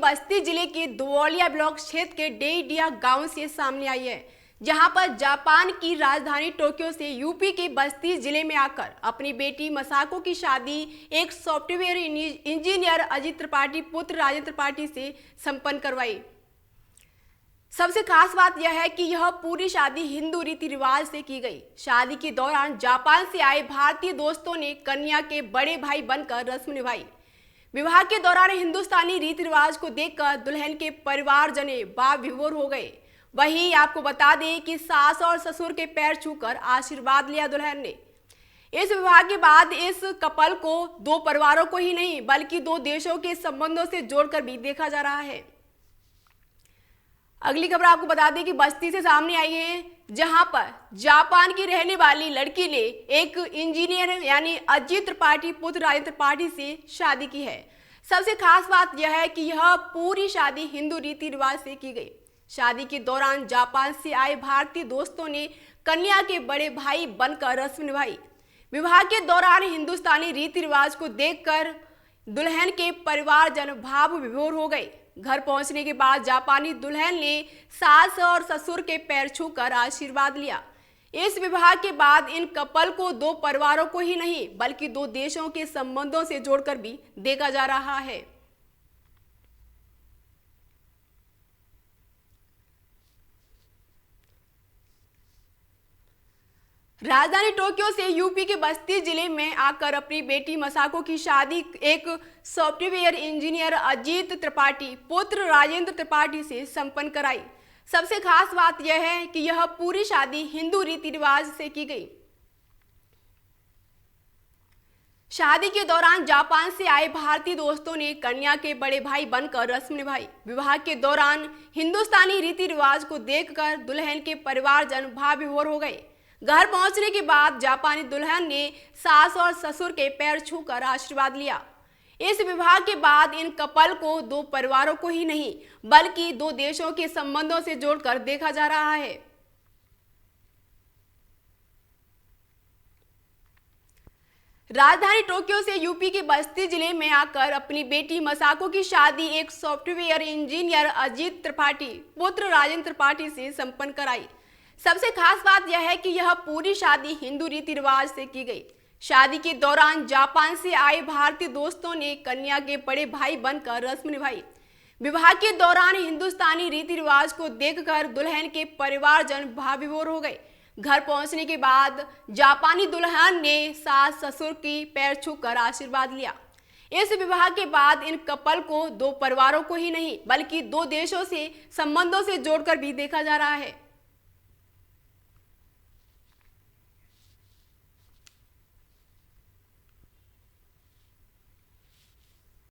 बस्ती जिले के दुवलिया ब्लॉक क्षेत्र के डेइडिया गांव से सामने आई है, जहां पर जापान की राजधानी टोक्यो से यूपी के बस्ती जिले में आकर अपनी बेटी मसाको की शादी एक सॉफ्टवेयर इंजीनियर अजित त्रिपाठी पुत्र राजेंद्र त्रिपाठी से संपन्न करवाई। सबसे खास बात यह है कि यह पूरी शादी हिंदू रीति रिवाज से की गई। शादी के दौरान जापान से आए भारतीय दोस्तों ने कन्या के बड़े भाई बनकर रस्म निभाई। विवाह के दौरान हिंदुस्तानी रीति रिवाज को देखकर दुल्हन के परिवारजने बाप विभोर हो गए। वहीं आपको बता दें कि सास और ससुर के पैर छूकर आशीर्वाद लिया दुल्हन ने। इस विवाह के बाद इस कपल को दो परिवारों को ही नहीं बल्कि दो देशों के संबंधों से जोड़कर भी देखा जा रहा है। अगली खबर आपको बता दें कि बस्ती से सामने आई है, जहां पर जापान की रहने वाली लड़की ने एक इंजीनियर यानी अजित त्रिपाठी पुत्र राजेंद्र त्रिपाठी से शादी की है। सबसे खास बात यह है कि यह पूरी शादी हिंदू रीति रिवाज से की गई। शादी के दौरान जापान से आए भारतीय दोस्तों ने कन्या के बड़े भाई बनकर रस्म निभाई। विवाह के दौरान हिंदुस्तानी रीति रिवाज को देखकर दुल्हन के परिवारजन भाव विभोर हो गए। घर पहुंचने के बाद जापानी दुल्हन ने सास और ससुर के पैर छूकर आशीर्वाद लिया। इस विवाह के बाद इन कपल को दो परिवारों को ही नहीं बल्कि दो देशों के संबंधों से जोड़कर भी देखा जा रहा है। राजधानी टोक्यो से यूपी के बस्ती जिले में आकर अपनी बेटी मसाको की शादी एक सॉफ्टवेयर इंजीनियर अजित त्रिपाठी पुत्र राजेंद्र त्रिपाठी से संपन्न कराई। सबसे खास बात यह है कि यह पूरी शादी हिंदू रीति रिवाज से की गई। शादी के दौरान जापान से आए भारतीय दोस्तों ने कन्या के बड़े भाई बनकर रस्म निभाई। विवाह के दौरान हिंदुस्तानी रीति रिवाज को देखकर दुल्हन के परिवारजन भाव विभोर हो गए। घर पहुंचने के बाद जापानी दुल्हन ने सास और ससुर के पैर छूकर आशीर्वाद लिया। इस विवाह के बाद इन कपल को दो परिवारों को ही नहीं बल्कि दो देशों के संबंधों से जोड़कर देखा जा रहा है। राजधानी टोक्यो से यूपी के बस्ती जिले में आकर अपनी बेटी मसाको की शादी एक सॉफ्टवेयर इंजीनियर अजित त्रिपाठी पुत्र राजेंद्र त्रिपाठी से संपन्न कराई। सबसे खास बात यह है कि यह पूरी शादी हिंदू रीति रिवाज से की गई। शादी के दौरान जापान से आए भारतीय दोस्तों ने कन्या के बड़े भाई बनकर रस्म निभाई। विवाह के दौरान हिंदुस्तानी रीति रिवाज को देखकर दुल्हन के परिवारजन भाव विभोर हो गए। घर पहुंचने के बाद जापानी दुल्हन ने सास ससुर की पैर छूकर आशीर्वाद लिया। इस विवाह के बाद इन कपल को दो परिवारों को ही नहीं बल्कि दो देशों से संबंधों से जोड़कर भी देखा जा रहा है।